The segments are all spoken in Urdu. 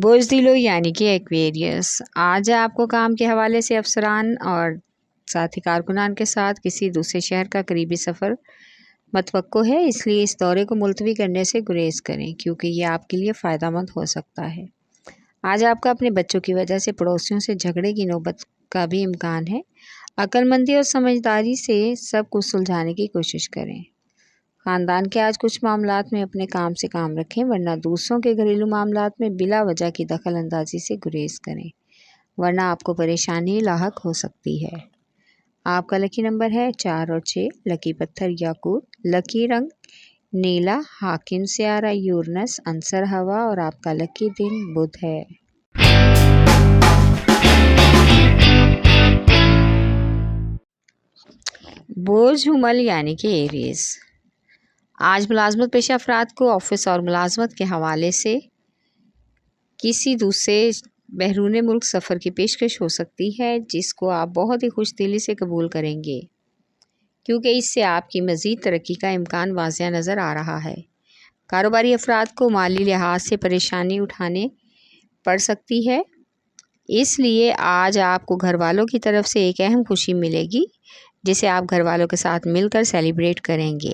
بزدلو یعنی کہ ایکویریس، آج آپ کو کام کے حوالے سے افسران اور ساتھی کارکنان کے ساتھ کسی دوسرے شہر کا قریبی سفر متوقع ہے، اس لیے اس دورے کو ملتوی کرنے سے گریز کریں کیونکہ یہ آپ کے لیے فائدہ مند ہو سکتا ہے۔ آج آپ کا اپنے بچوں کی وجہ سے پڑوسیوں سے جھگڑے کی نوبت کا بھی امکان ہے۔ عقل مندی اور سمجھداری سے سب کچھ سلجھانے کی کوشش کریں۔ خاندان کے آج کچھ معاملات میں اپنے کام سے کام رکھیں، ورنہ دوسروں کے گھریلو معاملات میں بلا وجہ کی دخل اندازی سے گریز کریں، ورنہ آپ کو پریشانی لاحق ہو سکتی ہے۔ آپ کا لکی نمبر ہے 4 اور 6، لکی پتھر یاقوت، لکی رنگ نیلا، حاکم سیارہ یورنس، عنصر ہوا اور آپ کا لکی دن بدھ ہے۔ برج حمل یعنی کہ ایریز، آج ملازمت پیشہ افراد کو آفس اور ملازمت کے حوالے سے کسی دوسرے بیرون ملک سفر کی پیشکش ہو سکتی ہے، جس کو آپ بہت ہی خوش دلی سے قبول کریں گے کیونکہ اس سے آپ کی مزید ترقی کا امکان واضح نظر آ رہا ہے۔ کاروباری افراد کو مالی لحاظ سے پریشانی اٹھانے پڑ سکتی ہے، اس لیے آج آپ کو گھر والوں کی طرف سے ایک اہم خوشی ملے گی جسے آپ گھر والوں کے ساتھ مل کر سیلیبریٹ کریں گے۔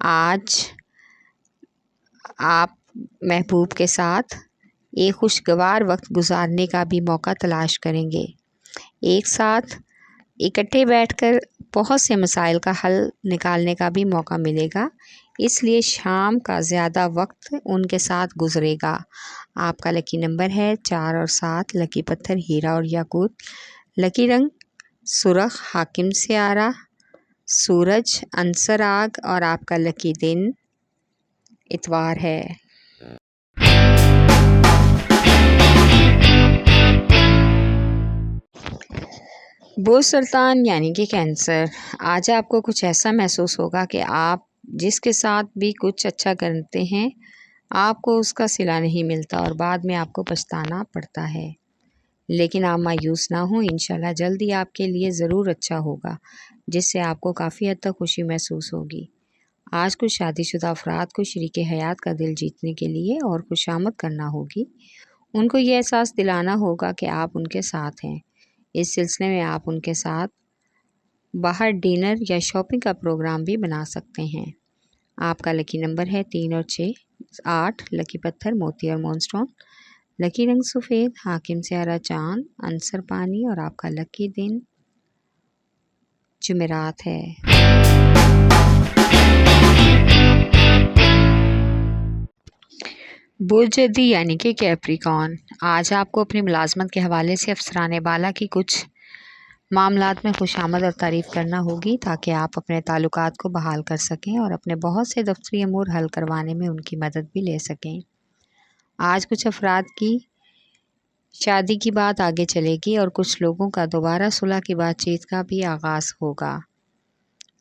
آج آپ محبوب کے ساتھ ایک خوشگوار وقت گزارنے کا بھی موقع تلاش کریں گے۔ ایک ساتھ اکٹھے بیٹھ کر بہت سے مسائل کا حل نکالنے کا بھی موقع ملے گا، اس لیے شام کا زیادہ وقت ان کے ساتھ گزرے گا۔ آپ کا لکی نمبر ہے 4 اور 7، لکی پتھر ہیرا اور یاقوت، لکی رنگ سرخ، حاکم سیارہ سورج، عنصر آگ اور آپ کا لکی دن اتوار ہے۔ برج سرطان یعنی کہ کینسر، آج آپ کو کچھ ایسا محسوس ہوگا کہ آپ جس کے ساتھ بھی کچھ اچھا کرتے ہیں آپ کو اس کا صلہ نہیں ملتا اور بعد میں آپ کو پچھتانا پڑتا ہے، لیکن آپ مایوس نہ ہوں، انشاءاللہ جلد ہی آپ کے لیے ضرور اچھا ہوگا جس سے آپ کو کافی حد تک خوشی محسوس ہوگی۔ آج کچھ شادی شدہ افراد کو شریک حیات کا دل جیتنے کے لیے اور خوشامد کرنا ہوگی، ان کو یہ احساس دلانا ہوگا کہ آپ ان کے ساتھ ہیں۔ اس سلسلے میں آپ ان کے ساتھ باہر ڈنر یا شاپنگ کا پروگرام بھی بنا سکتے ہیں۔ آپ کا لکی نمبر ہے 3 اور 6، 8، لکی پتھر موتی اور مون سٹون، لکی رنگ سفید، حاکم سیارہ چاند، عنصر پانی اور آپ کا لکی دن جمعرات ہے۔ برج جدی یعنی کہ کیپریکارن، آج آپ کو اپنی ملازمت کے حوالے سے افسران بالا کی کچھ معاملات میں خوشامد اور تعریف کرنا ہوگی تاکہ آپ اپنے تعلقات کو بحال کر سکیں اور اپنے بہت سے دفتری امور حل کروانے میں ان کی مدد بھی لے سکیں۔ آج کچھ افراد کی شادی کی بات آگے چلے گی اور کچھ لوگوں کا دوبارہ صلح کی بات چیت کا بھی آغاز ہوگا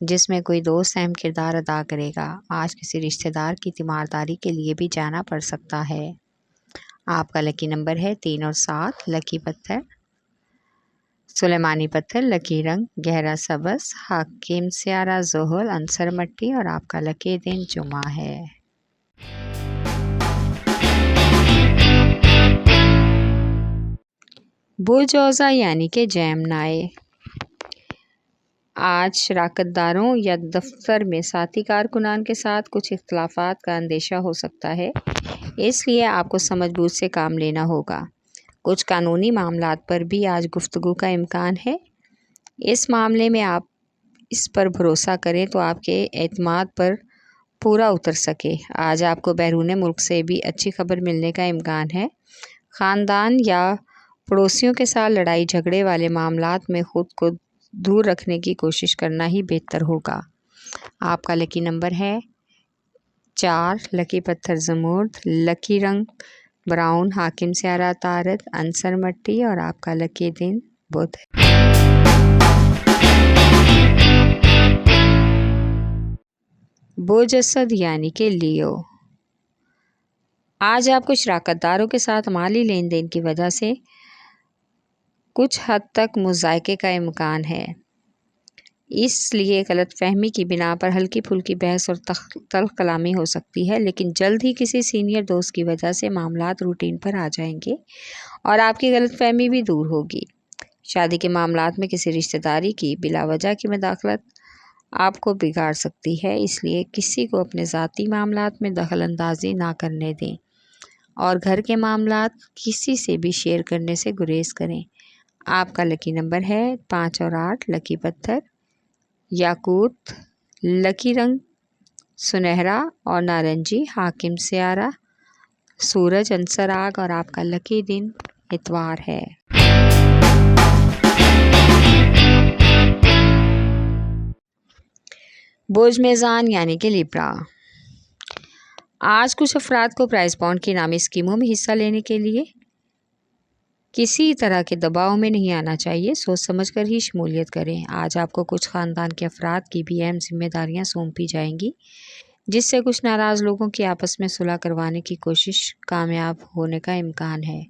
جس میں کوئی دوست اہم کردار ادا کرے گا۔ آج کسی رشتہ دار کی تیمارداری کے لیے بھی جانا پڑ سکتا ہے۔ آپ کا لکی نمبر ہے 3 اور 7، لکی پتھر سلیمانی پتھر، لکی رنگ گہرا سبز، حاکم سیارہ زحل، عنصر مٹی اور آپ کا لکی دن جمعہ ہے۔ برج اوزا یعنی کہ جیمنائی، آج شراکت داروں یا دفتر میں ساتھی کارکنان کے ساتھ کچھ اختلافات کا اندیشہ ہو سکتا ہے، اس لیے آپ کو سمجھ بوجھ سے کام لینا ہوگا۔ کچھ قانونی معاملات پر بھی آج گفتگو کا امکان ہے، اس معاملے میں آپ اس پر بھروسہ کریں تو آپ کے اعتماد پر پورا اتر سکے۔ آج آپ کو بیرون ملک سے بھی اچھی خبر ملنے کا امکان ہے۔ خاندان یا پڑوسیوں کے ساتھ لڑائی جھگڑے والے معاملات میں خود کو دور رکھنے کی کوشش کرنا ہی بہتر ہوگا۔ آپ کا لکی نمبر ہے 4، لکی پتھر زمرد، لکی رنگ براؤن، حاکم سیارہ عطارد، عنصر مٹی اور آپ کا لکی دن بدھ ہے۔ برج اسد یعنی کہ لیو، آج آپ کو شراکت داروں کے ساتھ مالی لین دین کی وجہ سے کچھ حد تک مذائقے کا امکان ہے، اس لیے غلط فہمی کی بنا پر ہلکی پھلکی بحث اور تلخ کلامی ہو سکتی ہے، لیکن جلد ہی کسی سینئر دوست کی وجہ سے معاملات روٹین پر آ جائیں گے اور آپ کی غلط فہمی بھی دور ہوگی۔ شادی کے معاملات میں کسی رشتہ داری کی بلا وجہ کی مداخلت آپ کو بگاڑ سکتی ہے، اس لیے کسی کو اپنے ذاتی معاملات میں دخل اندازی نہ کرنے دیں اور گھر کے معاملات کسی سے بھی شیئر کرنے سے گریز کریں۔ آپ کا لکی نمبر ہے 5 اور 8، لکی پتھر یاقوت، لکی رنگ سنہرا اور نارنجی، حاکم سیارہ سورج عنصر آگ اور آپ کا لکی دن اتوار ہے۔ برج میزان یعنی کہ لیبرا، آج کچھ افراد کو پرائز بانڈ کی نامی اسکیموں میں حصہ لینے کے لیے کسی طرح کے دباؤ میں نہیں آنا چاہیے، سوچ سمجھ کر ہی شمولیت کریں۔ آج آپ کو کچھ خاندان کے افراد کی بھی اہم ذمہ داریاں سونپی جائیں گی، جس سے کچھ ناراض لوگوں کی آپس میں صلح کروانے کی کوشش کامیاب ہونے کا امکان ہے۔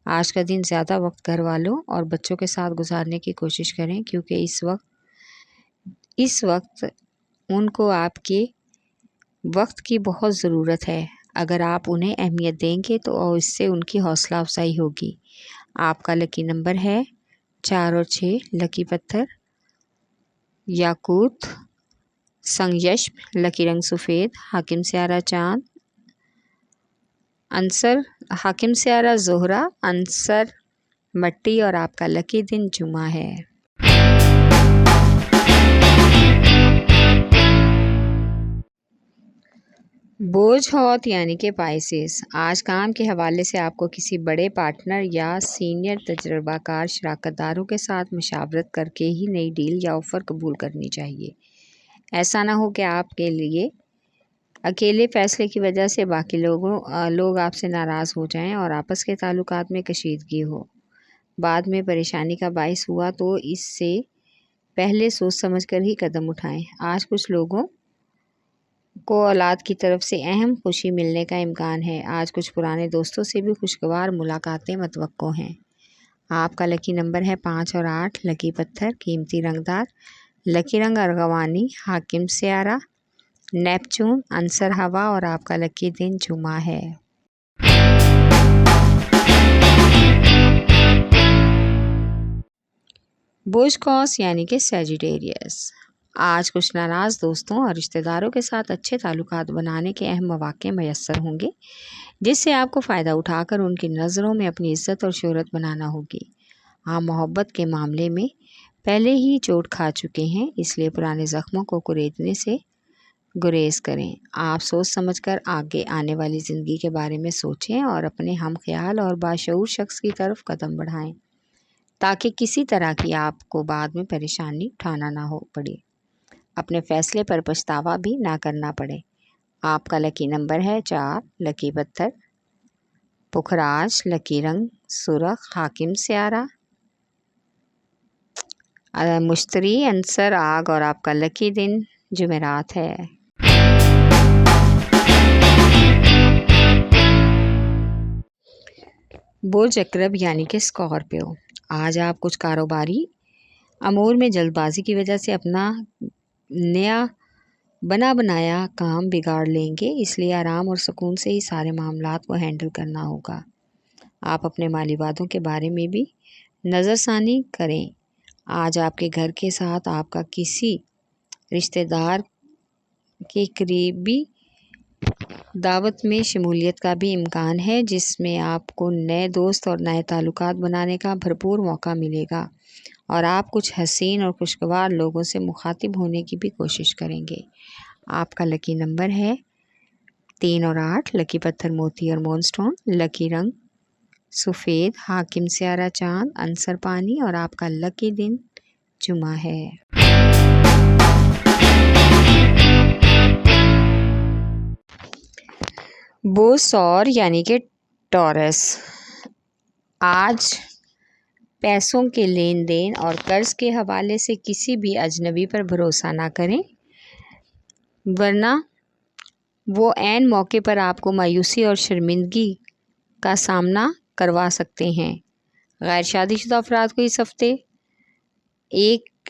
آج کا دن زیادہ وقت گھر والوں اور بچوں کے ساتھ گزارنے کی کوشش کریں، کیونکہ اس وقت ان کو آپ کے وقت کی بہت ضرورت ہے۔ اگر آپ انہیں اہمیت دیں گے تو اس سے ان کی حوصلہ افزائی ہوگی۔ آپ کا لکی نمبر ہے 4 اور 6، لکی پتھر یاقوت سنگیشم، لکی رنگ سفید، حاکم سیارہ چاند، عنصر حاکم سیارہ زہرہ، عنصر مٹی اور آپ کا لکی دن جمعہ ہے۔ برج حوت یعنی کہ پائسس، آج کام کے حوالے سے آپ کو کسی بڑے پارٹنر یا سینئر تجربہ کار شراکت داروں کے ساتھ مشاورت کر کے ہی نئی ڈیل یا آفر قبول کرنی چاہیے۔ ایسا نہ ہو کہ آپ کے لیے اکیلے فیصلے کی وجہ سے باقی لوگ آپ سے ناراض ہو جائیں اور آپس کے تعلقات میں کشیدگی ہو، بعد میں پریشانی کا باعث ہوا تو اس سے پہلے سوچ سمجھ کر ہی قدم اٹھائیں۔ آج کچھ لوگوں کو اولاد کی طرف سے اہم خوشی ملنے کا امکان ہے۔ آج کچھ پرانے دوستوں سے بھی خوشگوار ملاقاتیں متوقع ہیں۔ آپ کا لکی نمبر ہے 5 اور 8، لکی پتھر قیمتی رنگ دار، لکی رنگ ارغوانی، حاکم سیارہ نیپچون، عنصر ہوا اور آپ کا لکی دن جمعہ ہے۔ برج قوس یعنی کہ سیجیٹیریس، آج کچھ ناراض دوستوں اور رشتہ داروں کے ساتھ اچھے تعلقات بنانے کے اہم مواقع میسر ہوں گے، جس سے آپ کو فائدہ اٹھا کر ان کی نظروں میں اپنی عزت اور شہرت بنانا ہوگی۔ آپ محبت کے معاملے میں پہلے ہی چوٹ کھا چکے ہیں، اس لیے پرانے زخموں کو کریدنے سے گریز کریں۔ آپ سوچ سمجھ کر آگے آنے والی زندگی کے بارے میں سوچیں اور اپنے ہم خیال اور باشعور شخص کی طرف قدم بڑھائیں، تاکہ کسی طرح کی آپ کو بعد میں پریشانی اٹھانا نہ پڑے، اپنے فیصلے پر پچھتاوا بھی نہ کرنا پڑے۔ آپ کا لکی نمبر ہے 4، لکی پتھر پکھراج، لکی رنگ سرخ، حاکم سیارہ مشتری، عنصر آگ اور آپ کا لکی دن جمعرات ہے۔ برج عقرب یعنی کہ اسکارپیو، آج آپ کچھ کاروباری امور میں جلد بازی کی وجہ سے اپنا نیا بنا بنایا کام بگاڑ لیں گے، اس لیے آرام اور سکون سے ہی سارے معاملات کو ہینڈل کرنا ہوگا۔ آپ اپنے مالی وعدوں کے بارے میں بھی نظر ثانی کریں۔ آج آپ کے گھر کے ساتھ آپ کا کسی رشتہ دار کی قریبی دعوت میں شمولیت کا بھی امکان ہے، جس میں آپ کو نئے دوست اور نئے تعلقات بنانے کا بھرپور موقع ملے گا اور آپ کچھ حسین اور خوشگوار لوگوں سے مخاطب ہونے کی بھی کوشش کریں گے۔ آپ کا لکی نمبر ہے 3 اور 8، لکی پتھر موتی اور مون سٹون، لکی رنگ سفید، حاکم سیارہ چاند، عنصر پانی اور آپ کا لکی دن جمعہ ہے۔ برج ثور یعنی کہ ٹورس، آج پیسوں کے لین دین اور قرض کے حوالے سے کسی بھی اجنبی پر بھروسہ نہ کریں، ورنہ وہ عین موقع پر آپ کو مایوسی اور شرمندگی کا سامنا کروا سکتے ہیں۔ غیر شادی شدہ افراد کو اس ہفتے ایک